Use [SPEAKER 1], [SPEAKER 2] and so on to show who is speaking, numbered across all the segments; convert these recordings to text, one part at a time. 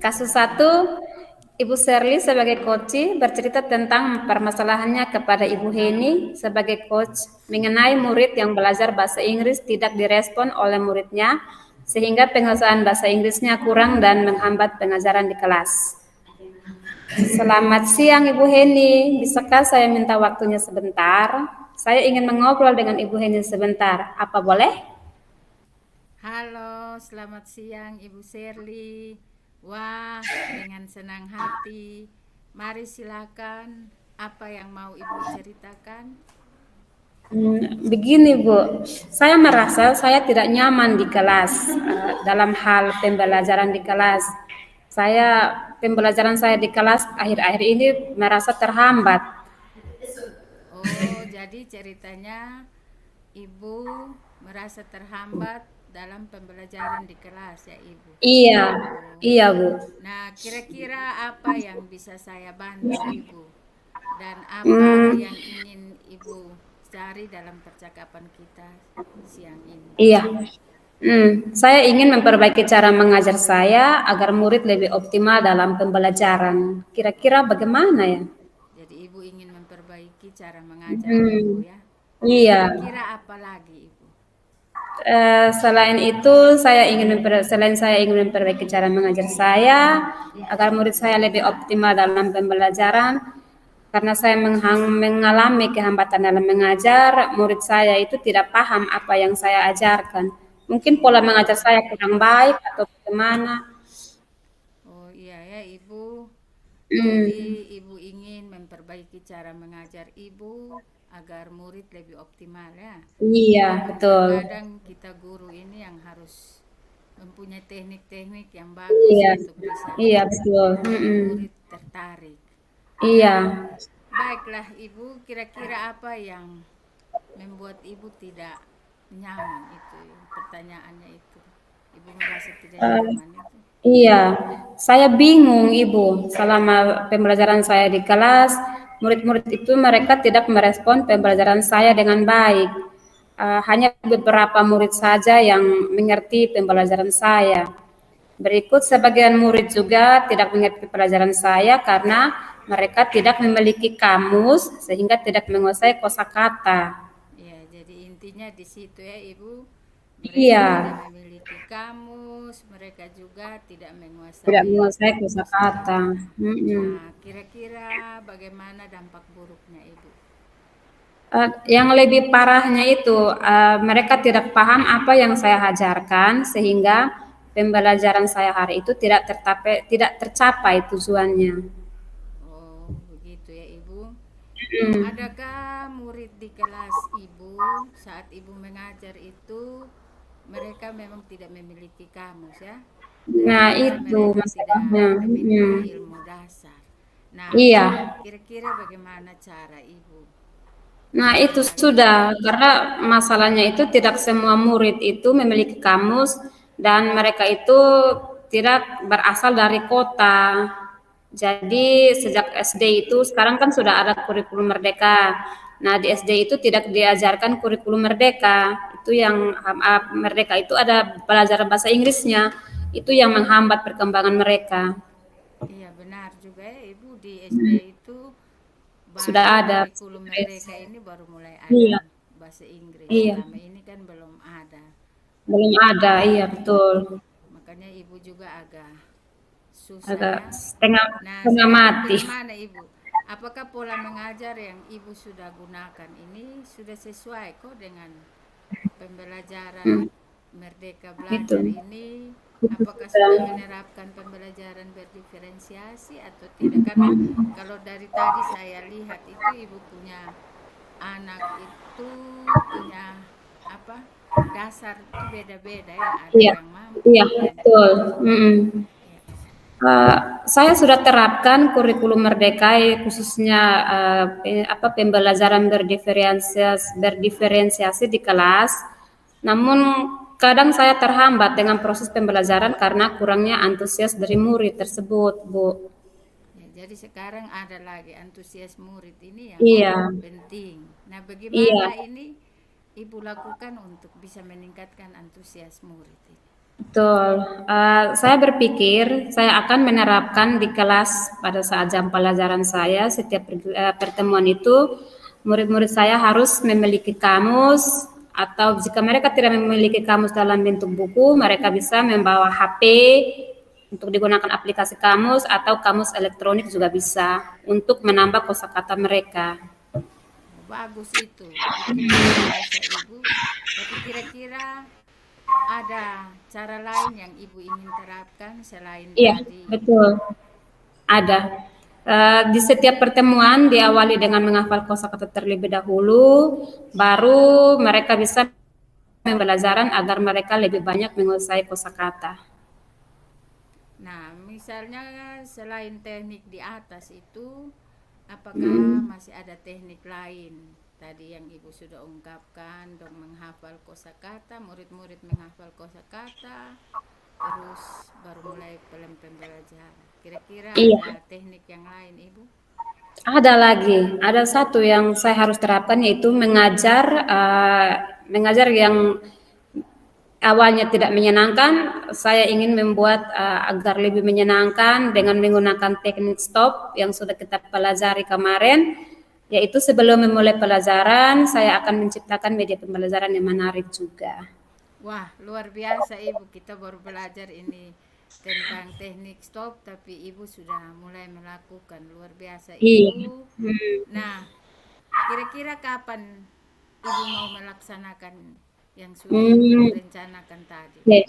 [SPEAKER 1] Kasus satu, Ibu Shirley sebagai coach bercerita tentang permasalahannya kepada Ibu Heni sebagai coach mengenai murid yang belajar bahasa Inggris tidak direspon oleh muridnya sehingga penguasaan bahasa Inggrisnya kurang dan menghambat pengajaran di kelas. Selamat siang Ibu Heni, bisakah saya minta waktunya sebentar? Saya ingin mengobrol dengan Ibu Heni sebentar, apa boleh?
[SPEAKER 2] Halo, selamat siang Ibu Shirley. Wah, dengan senang hati. Mari silakan. Apa yang mau Ibu ceritakan?
[SPEAKER 1] Begini Bu, saya merasa saya tidak nyaman di kelas dalam hal pembelajaran di kelas. Pembelajaran saya di kelas akhir-akhir ini merasa terhambat.
[SPEAKER 2] Oh, jadi ceritanya Ibu merasa terhambat dalam pembelajaran di kelas ya Ibu.
[SPEAKER 1] Iya,
[SPEAKER 2] Oh.
[SPEAKER 1] iya Bu.
[SPEAKER 2] Nah, kira-kira apa yang bisa saya bantu Ibu? Dan apa
[SPEAKER 1] Hmm,
[SPEAKER 2] yang ingin Ibu cari dalam percakapan kita siang ini?
[SPEAKER 1] iya. Saya ingin memperbaiki cara mengajar saya agar murid lebih optimal dalam pembelajaran. Kira-kira bagaimana ya?
[SPEAKER 2] Jadi Ibu ingin memperbaiki cara mengajar Ibu
[SPEAKER 1] Hmm,
[SPEAKER 2] ya.
[SPEAKER 1] iya.
[SPEAKER 2] Kira-kira apa lagi Ibu?
[SPEAKER 1] Selain itu, selain saya ingin memperbaiki cara mengajar saya agar murid saya lebih optimal dalam pembelajaran, karena saya mengalami kehambatan dalam mengajar, murid saya itu tidak paham apa yang saya ajarkan. Mungkin pola mengajar
[SPEAKER 2] Oh,
[SPEAKER 1] saya kurang baik atau bagaimana.
[SPEAKER 2] oh iya ya Ibu. Jadi
[SPEAKER 1] Hmm,
[SPEAKER 2] Ibu ingin memperbaiki cara mengajar Ibu agar murid lebih optimal ya.
[SPEAKER 1] iya,
[SPEAKER 2] Memang
[SPEAKER 1] betul.
[SPEAKER 2] terkadang kita guru ini yang harus mempunyai teknik-teknik yang bagus
[SPEAKER 1] Iya,
[SPEAKER 2] untuk bisa
[SPEAKER 1] iya
[SPEAKER 2] membuat
[SPEAKER 1] betul.
[SPEAKER 2] murid tertarik.
[SPEAKER 1] Iya.
[SPEAKER 2] Nah, baiklah Ibu, kira-kira apa yang membuat Ibu tidak nyaman itu? Pertanyaannya itu. Ibu merasa tidak
[SPEAKER 1] Eh,
[SPEAKER 2] nyaman itu.
[SPEAKER 1] Iya, saya bingung Ibu. Selama pembelajaran saya di kelas, murid-murid itu mereka tidak merespon pembelajaran saya dengan baik. Hanya beberapa murid saja yang mengerti pembelajaran saya. Berikut sebagian murid juga tidak mengerti pelajaran saya karena mereka tidak memiliki kamus sehingga tidak menguasai kosakata.
[SPEAKER 2] Ya, jadi intinya di situ ya Ibu, mereka
[SPEAKER 1] Iya,
[SPEAKER 2] tidak memiliki kamus, mereka juga tidak
[SPEAKER 1] tidak
[SPEAKER 2] menguasai
[SPEAKER 1] menguasai kosakata.
[SPEAKER 2] kosakata.
[SPEAKER 1] Mm-mm.
[SPEAKER 2] Nah, kira-kira bagaimana dampak buruknya Ibu?
[SPEAKER 1] Yang lebih parahnya itu, mereka tidak paham apa yang saya ajarkan sehingga pembelajaran saya hari itu tidak tercapai tujuannya.
[SPEAKER 2] Oh, begitu ya Ibu.
[SPEAKER 1] Mm.
[SPEAKER 2] Adakah murid di kelas Ibu saat Ibu mengajar itu mereka memang tidak memiliki kamus ya? Dan
[SPEAKER 1] Nah
[SPEAKER 2] juga
[SPEAKER 1] itu
[SPEAKER 2] mereka tidak
[SPEAKER 1] masalahnya.
[SPEAKER 2] memiliki
[SPEAKER 1] Mm.
[SPEAKER 2] ilmu dasar. Nah,
[SPEAKER 1] Iya.
[SPEAKER 2] kira-kira bagaimana cara Ibu
[SPEAKER 1] Nah itu
[SPEAKER 2] supaya
[SPEAKER 1] sudah, karena masalahnya itu tidak semua murid itu memiliki kamus dan mereka itu tidak berasal dari kota. Jadi sejak SD itu sekarang kan sudah ada kurikulum merdeka. Nah di SD itu tidak diajarkan kurikulum merdeka. Itu yang merdeka itu ada pelajaran bahasa Inggrisnya. Itu yang menghambat perkembangan mereka.
[SPEAKER 2] iya benar juga ya Ibu di SD itu
[SPEAKER 1] Sudah
[SPEAKER 2] baru
[SPEAKER 1] ada bahasa
[SPEAKER 2] kurikulum
[SPEAKER 1] Inggris.
[SPEAKER 2] merdeka ini baru mulai ada
[SPEAKER 1] Iya,
[SPEAKER 2] bahasa Inggris.
[SPEAKER 1] iya,
[SPEAKER 2] Selama ini kan belum ada.
[SPEAKER 1] belum ada. Iya
[SPEAKER 2] Nah,
[SPEAKER 1] betul.
[SPEAKER 2] makanya Ibu juga agak susah
[SPEAKER 1] Agak
[SPEAKER 2] ya. Nah,
[SPEAKER 1] setengah
[SPEAKER 2] sekarang
[SPEAKER 1] mati.
[SPEAKER 2] bagaimana Ibu? Apakah pola mengajar yang Ibu sudah gunakan ini sudah sesuai kok dengan pembelajaran
[SPEAKER 1] Hmm,
[SPEAKER 2] Merdeka
[SPEAKER 1] itu.
[SPEAKER 2] Belajar ini?
[SPEAKER 1] Itu
[SPEAKER 2] Apakah
[SPEAKER 1] sudah.
[SPEAKER 2] sudah menerapkan pembelajaran berdiferensiasi atau tidak? Karena kalau dari tadi saya lihat itu Ibu punya anak itu punya apa? Dasar itu beda-beda ya, ada
[SPEAKER 1] Iya,
[SPEAKER 2] yang mampu,
[SPEAKER 1] iya
[SPEAKER 2] ada yang
[SPEAKER 1] betul.
[SPEAKER 2] tidak.
[SPEAKER 1] Mm-mm.
[SPEAKER 2] Ya.
[SPEAKER 1] Eh, saya sudah terapkan kurikulum Merdeka khususnya pembelajaran berdiferensiasi di kelas. Namun kadang saya terhambat dengan proses pembelajaran karena kurangnya antusias dari murid tersebut, Bu.
[SPEAKER 2] Ya, jadi sekarang ada lagi antusias murid ini yang
[SPEAKER 1] Iya,
[SPEAKER 2] penting. Nah,
[SPEAKER 1] iya.
[SPEAKER 2] bagaimana ini Ibu lakukan untuk bisa meningkatkan antusias murid ini?
[SPEAKER 1] Betul. Saya berpikir saya akan menerapkan di kelas pada saat jam pelajaran saya setiap pertemuan itu murid-murid saya harus memiliki kamus atau jika mereka tidak memiliki kamus dalam bentuk buku, mereka bisa membawa HP untuk digunakan aplikasi kamus atau kamus elektronik juga bisa untuk menambah kosakata mereka.
[SPEAKER 2] Oh, bagus itu luar biasa Ibu. Tapi kira-kira ada cara lain yang Ibu ingin terapkan selain
[SPEAKER 1] Iya,
[SPEAKER 2] tadi?
[SPEAKER 1] betul. Ada. Di setiap pertemuan diawali dengan menghafal kosakata terlebih dahulu, baru mereka bisa pembelajaran agar mereka lebih banyak menguasai kosakata.
[SPEAKER 2] Nah, misalnya selain teknik di atas itu, apakah masih ada teknik lain? Tadi yang Ibu sudah ungkapkan, dong menghafal kosakata, murid-murid menghafal kosakata, terus baru mulai pembelajaran. Kira-kira
[SPEAKER 1] Iya,
[SPEAKER 2] ada teknik yang lain, Ibu?
[SPEAKER 1] ada lagi. Ada satu yang saya harus terapkan yaitu mengajar mengajar yang awalnya tidak menyenangkan, saya ingin membuat agar lebih menyenangkan dengan menggunakan teknik stop yang sudah kita pelajari kemarin, yaitu sebelum memulai pelajaran, saya akan menciptakan media pembelajaran yang menarik juga.
[SPEAKER 2] Wah, luar biasa Ibu. Kita baru belajar ini tentang teknik stop, tapi Ibu sudah mulai melakukan. Luar biasa
[SPEAKER 1] Iya.
[SPEAKER 2] Ibu. Nah, kira-kira kapan Ibu mau melaksanakan yang sudah Ibu
[SPEAKER 1] Hmm,
[SPEAKER 2] rencanakan tadi?
[SPEAKER 1] oke.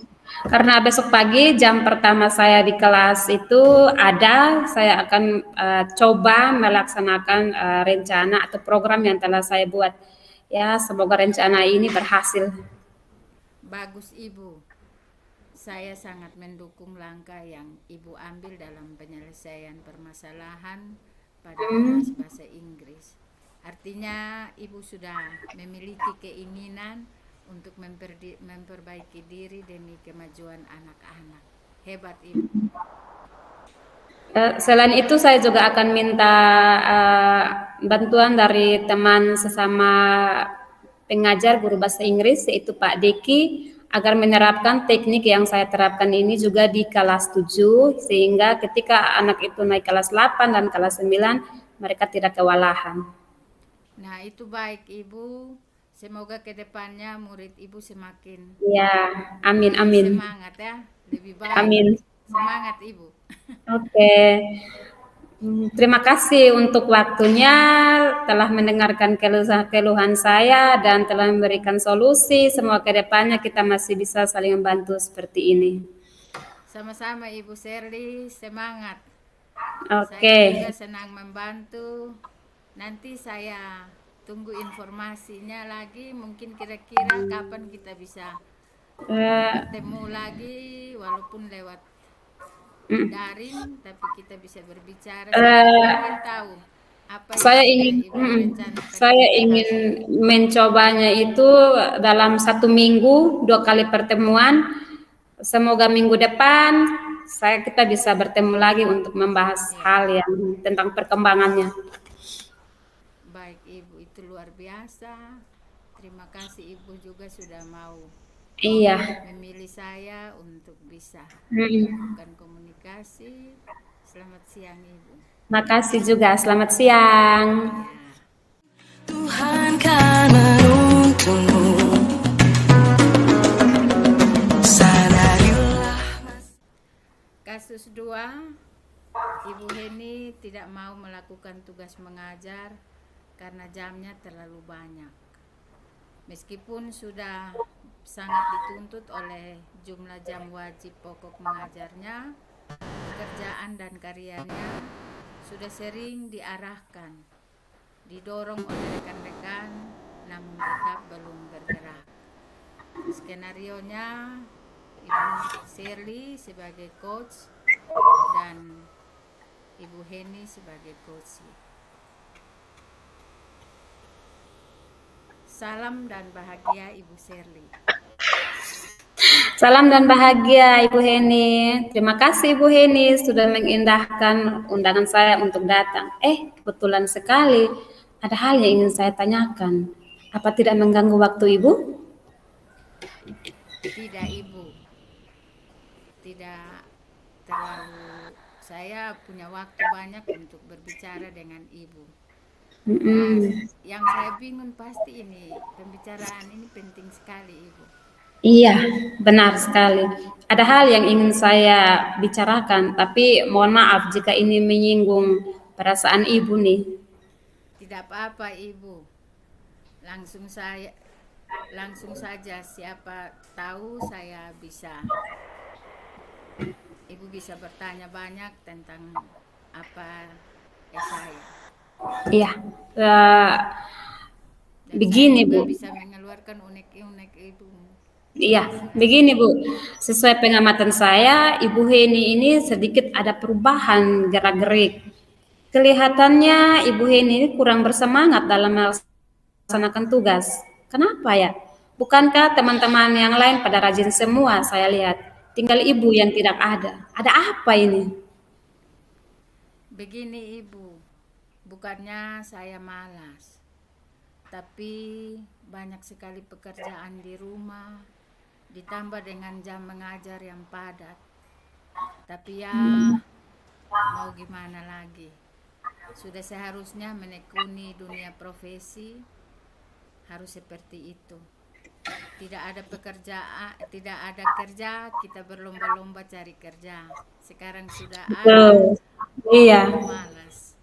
[SPEAKER 1] Karena besok pagi jam pertama saya di kelas itu ada, saya akan coba melaksanakan rencana atau program yang telah saya buat. Ya, semoga rencana ini berhasil.
[SPEAKER 2] Bagus Ibu. Saya sangat mendukung langkah yang Ibu ambil dalam penyelesaian permasalahan pada kelas bahasa Inggris. Artinya Ibu sudah memiliki keinginan untuk memperbaiki diri demi kemajuan anak-anak. Hebat Ibu.
[SPEAKER 1] Selain itu saya juga akan minta bantuan dari teman sesama pengajar guru bahasa Inggris yaitu Pak Deki agar menerapkan teknik yang saya terapkan ini juga di kelas 7 sehingga ketika anak itu naik kelas 8 dan kelas 9 mereka tidak kewalahan.
[SPEAKER 2] Nah, itu baik Ibu. Semoga kedepannya murid Ibu semakin
[SPEAKER 1] Ya, amin
[SPEAKER 2] lebih
[SPEAKER 1] amin.
[SPEAKER 2] semangat ya, lebih baik.
[SPEAKER 1] Amin.
[SPEAKER 2] Semangat Ibu.
[SPEAKER 1] Oke. Terima kasih untuk waktunya, telah mendengarkan keluhan saya dan telah memberikan solusi. Semoga kedepannya kita masih bisa saling membantu seperti ini.
[SPEAKER 2] Sama-sama Ibu Serli, semangat. Saya
[SPEAKER 1] Oke.
[SPEAKER 2] juga senang membantu. Nanti saya tunggu informasinya lagi. Mungkin kira-kira kapan kita bisa
[SPEAKER 1] Eh,
[SPEAKER 2] bertemu lagi, walaupun lewat daring, tapi kita bisa berbicara. Saya juga
[SPEAKER 1] eh,
[SPEAKER 2] ingin tahu apa yang
[SPEAKER 1] saya
[SPEAKER 2] sudah
[SPEAKER 1] ingin,
[SPEAKER 2] Ibu rencanakan
[SPEAKER 1] saya
[SPEAKER 2] untuk
[SPEAKER 1] ingin
[SPEAKER 2] kelas ini.
[SPEAKER 1] mencobanya itu dalam 1 minggu 2 kali pertemuan. Semoga minggu depan kita bisa bertemu lagi untuk membahas
[SPEAKER 2] Iya,
[SPEAKER 1] hal yang tentang perkembangannya.
[SPEAKER 2] baik Ibu, itu luar biasa. Terima kasih Ibu juga sudah mau
[SPEAKER 1] Iya.
[SPEAKER 2] memilih saya untuk bisa
[SPEAKER 1] Mm.
[SPEAKER 2] melakukan komunikasi. Selamat siang Ibu.
[SPEAKER 1] Makasih juga. Selamat siang.
[SPEAKER 2] Ya.
[SPEAKER 3] Tuhan kan menuntunmu. Sadarilah.
[SPEAKER 2] Kasus 2, Ibu Heni tidak mau melakukan tugas mengajar karena jamnya terlalu banyak. Meskipun sudah sangat dituntut oleh jumlah jam wajib pokok mengajarnya, pekerjaan dan karyanya sudah sering diarahkan, didorong oleh rekan-rekan, namun tetap belum bergerak. Skenarionya, Ibu Shirley sebagai coach dan Ibu Heni sebagai coach. Salam dan bahagia Ibu Shirley.
[SPEAKER 1] Salam dan bahagia Ibu Heni. Terima kasih Ibu Heni sudah mengindahkan undangan saya untuk datang. Kebetulan sekali ada hal yang ingin saya tanyakan. Apa tidak mengganggu waktu Ibu?
[SPEAKER 2] Tidak Ibu. tidak terlalu, saya punya waktu banyak untuk berbicara dengan ibu. Nah,
[SPEAKER 1] Mm-mm.
[SPEAKER 2] yang saya bingung pasti ini pembicaraan ini penting sekali ibu.
[SPEAKER 1] Iya, benar sekali. Ada hal yang ingin saya bicarakan, tapi mohon maaf jika ini menyinggung perasaan ibu nih.
[SPEAKER 2] Tidak apa-apa ibu, langsung saya langsung saja, siapa tahu saya bisa, ibu bisa bertanya banyak tentang apa saya,
[SPEAKER 1] Iya, eh,
[SPEAKER 2] dan saya
[SPEAKER 1] begini
[SPEAKER 2] juga
[SPEAKER 1] Bu.
[SPEAKER 2] bisa mengeluarkan unek-unek ibu.
[SPEAKER 1] Iya, begini Bu. Sesuai pengamatan saya, Ibu Heni ini sedikit ada perubahan gerak-gerik. Kelihatannya Ibu Heni ini kurang bersemangat dalam melaksanakan tugas. Kenapa ya? Bukankah teman-teman yang lain pada rajin semua saya lihat? Tinggal Ibu yang tidak ada. Ada apa ini?
[SPEAKER 2] Begini ibu, bukannya saya malas, tapi banyak sekali pekerjaan di rumah, ditambah dengan jam mengajar yang padat. Tapi ya, mau gimana lagi? Sudah seharusnya menekuni dunia profesi, harus seperti itu. Tidak ada pekerjaan, tidak ada kerja, kita berlomba-lomba cari kerja. Sekarang sudah ada,
[SPEAKER 1] Betul. Iya,
[SPEAKER 2] malas.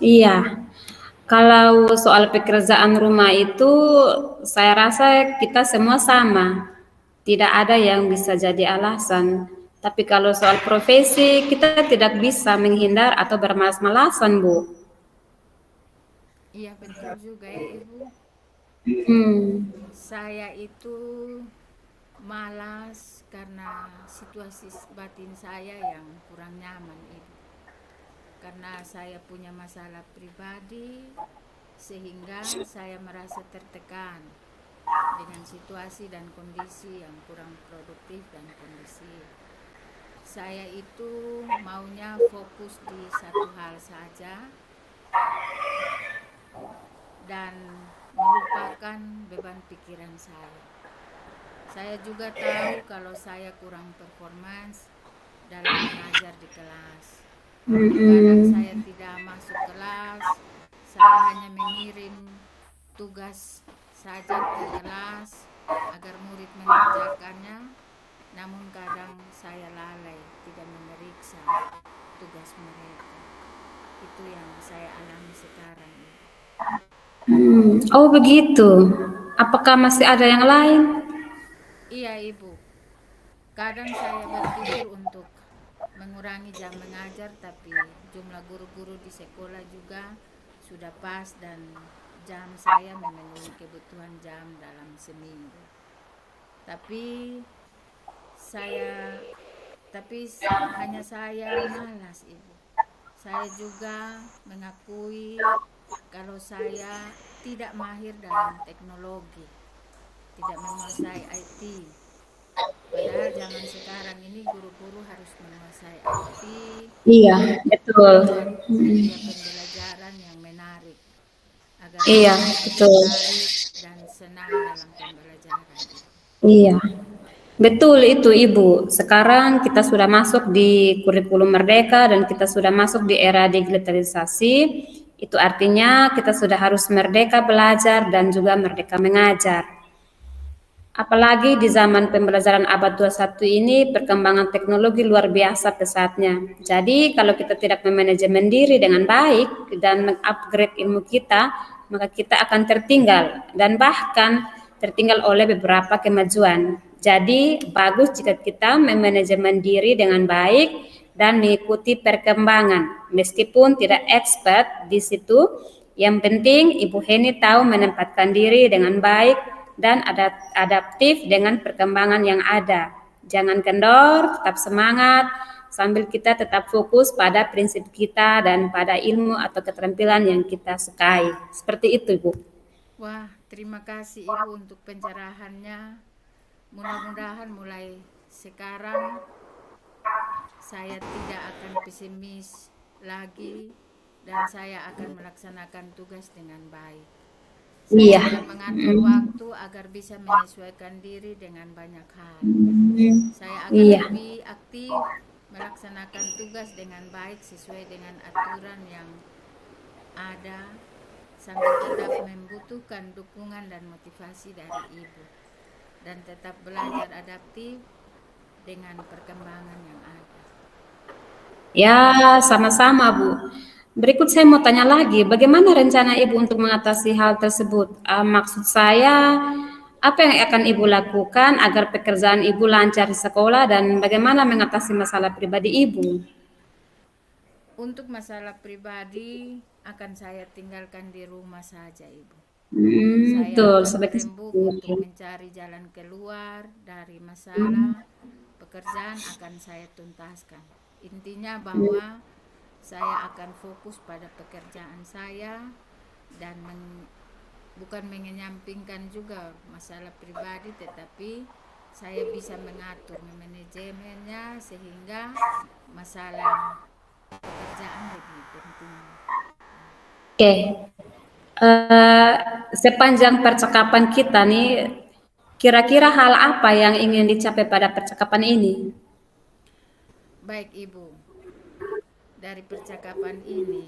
[SPEAKER 1] iya. Kalau soal pekerjaan rumah itu, saya rasa kita semua sama. Tidak ada yang bisa jadi alasan. Tapi kalau soal profesi, kita tidak bisa menghindar atau bermalas-malasan, Bu.
[SPEAKER 2] Iya betul juga ya ibu.
[SPEAKER 1] Hmm.
[SPEAKER 2] Saya itu malas karena situasi batin saya yang kurang nyaman ibu. Karena saya punya masalah pribadi sehingga saya merasa tertekan dengan situasi dan kondisi yang kurang produktif dan kondisi. Saya itu maunya fokus di satu hal saja dan melupakan beban pikiran saya. Saya juga tahu kalau saya kurang performance dalam mengajar di kelas. Kadang
[SPEAKER 1] Mm-mm.
[SPEAKER 2] saya tidak masuk kelas, saya hanya mengirim tugas saja ke kelas agar murid mengerjakannya, namun kadang saya lalai tidak memeriksa tugas mereka. Itu yang saya alami sekarang.
[SPEAKER 1] Oh begitu. Apakah masih ada yang lain?
[SPEAKER 2] Iya ibu, kadang saya berpikir untuk mengurangi jam mengajar, tapi jumlah guru-guru di sekolah juga sudah pas dan jam saya memenuhi kebutuhan jam dalam seminggu. Tapi saya tapi hanya saya malas ibu. Saya juga mengakui kalau saya tidak mahir dalam teknologi, tidak menguasai IT. Padahal zaman sekarang ini guru-guru harus menguasai IT
[SPEAKER 1] Iya,
[SPEAKER 2] untuk
[SPEAKER 1] betul.
[SPEAKER 2] membuat media pembelajaran yang menarik agar
[SPEAKER 1] Iya,
[SPEAKER 2] murid bisa
[SPEAKER 1] betul.
[SPEAKER 2] tertarik dan senang dalam pembelajaran itu.
[SPEAKER 1] Iya. Betul itu Ibu. Sekarang kita sudah masuk di kurikulum merdeka dan kita sudah masuk di era digitalisasi. Itu artinya kita sudah harus merdeka belajar dan juga merdeka mengajar. Apalagi di zaman pembelajaran abad 21 ini perkembangan teknologi luar biasa pesatnya. Jadi kalau kita tidak memanajemen diri dengan baik dan mengupgrade ilmu kita, maka kita akan tertinggal dan bahkan tertinggal oleh beberapa kemajuan. Jadi bagus jika kita memanajemen diri dengan baik dan mengikuti perkembangan. Meskipun tidak expert di situ, yang penting Ibu Heni tahu menempatkan diri dengan baik dan adaptif dengan perkembangan yang ada. Jangan kendor, tetap semangat, sambil kita tetap fokus pada prinsip kita dan pada ilmu atau keterampilan yang kita sukai. Seperti itu, Bu.
[SPEAKER 2] Wah, terima kasih Ibu untuk pencerahannya. Mudah-mudahan mulai sekarang saya tidak akan pesimis lagi dan saya akan melaksanakan tugas dengan baik. Saya
[SPEAKER 1] Iya.
[SPEAKER 2] akan mengatur waktu agar bisa menyesuaikan diri dengan banyak hal. Saya akan
[SPEAKER 1] Iya.
[SPEAKER 2] lebih aktif aktif melaksanakan tugas dengan baik sesuai dengan aturan yang ada, sambil tetap membutuhkan dukungan dan motivasi dari ibu, dan tetap belajar adaptif dengan perkembangan yang ada.
[SPEAKER 1] Ya, sama-sama, Bu. Berikut saya mau tanya lagi, bagaimana rencana Ibu untuk mengatasi hal tersebut? Maksud saya, apa yang akan Ibu lakukan agar pekerjaan Ibu lancar di sekolah dan bagaimana mengatasi masalah pribadi Ibu?
[SPEAKER 2] Untuk masalah pribadi akan saya tinggalkan di rumah saja, Ibu. Saya
[SPEAKER 1] Betul,
[SPEAKER 2] akan
[SPEAKER 1] sebagai
[SPEAKER 2] berembuk untuk mencari jalan keluar dari masalah. Pekerjaan akan saya tuntaskan. Intinya bahwa saya akan fokus pada pekerjaan saya dan bukan mengenyampingkan juga masalah pribadi, tetapi saya bisa mengatur manajemennya sehingga masalah pekerjaan lebih penting.
[SPEAKER 1] Oke, eh, sepanjang percakapan kita nih, kira-kira hal apa yang ingin dicapai pada percakapan ini?
[SPEAKER 2] Baik Ibu, dari percakapan ini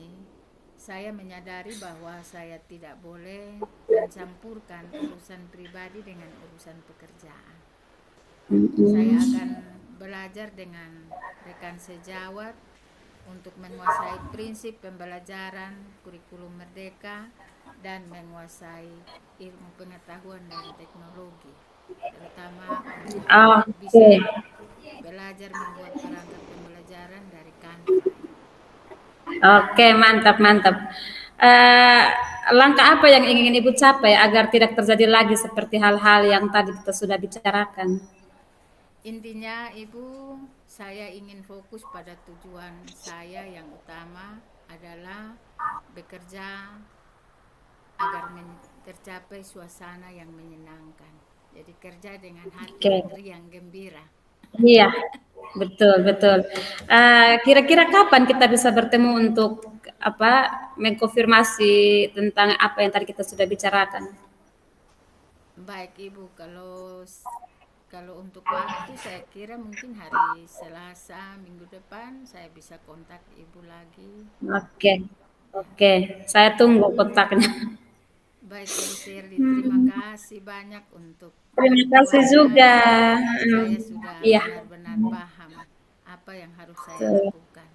[SPEAKER 2] saya menyadari bahwa saya tidak boleh mencampurkan urusan pribadi dengan urusan pekerjaan. Saya akan belajar dengan rekan sejawat untuk menguasai prinsip pembelajaran kurikulum merdeka dan menguasai ilmu pengetahuan dan teknologi, terutama untuk bisa
[SPEAKER 1] Oke,
[SPEAKER 2] belajar membuat perangkat pembelajaran dari Canva.
[SPEAKER 1] oke, mantap, mantap. Eh, Langkah apa yang ingin Ibu capai agar tidak terjadi lagi seperti hal-hal yang tadi kita sudah bicarakan?
[SPEAKER 2] Intinya Ibu, saya ingin fokus pada tujuan saya yang utama adalah bekerja agar tercapai suasana yang menyenangkan. Jadi kerja dengan hati
[SPEAKER 1] Oke,
[SPEAKER 2] dan riang gembira.
[SPEAKER 1] iya, betul, betul. Kira-kira kapan kita bisa bertemu untuk apa mengkonfirmasi tentang apa yang tadi kita sudah bicarakan?
[SPEAKER 2] Baik Ibu, kalau untuk waktu saya kira mungkin hari Selasa minggu depan saya bisa kontak Ibu lagi.
[SPEAKER 1] Oke, oke, saya tunggu kontaknya.
[SPEAKER 2] Baik Ibu Shirley, terima kasih banyak untuk
[SPEAKER 1] Terima kasih
[SPEAKER 2] bantuannya.
[SPEAKER 1] juga.
[SPEAKER 2] Saya sudah
[SPEAKER 1] Iya,
[SPEAKER 2] benar-benar paham apa yang harus saya
[SPEAKER 1] betul.
[SPEAKER 2] lakukan.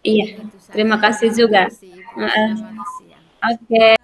[SPEAKER 1] Iya,
[SPEAKER 2] Itu
[SPEAKER 1] terima
[SPEAKER 2] saja.
[SPEAKER 1] kasih
[SPEAKER 2] Terima
[SPEAKER 1] juga.
[SPEAKER 2] kasih Ibu.
[SPEAKER 1] Heeh.
[SPEAKER 2] Selamat siang.
[SPEAKER 1] Oke.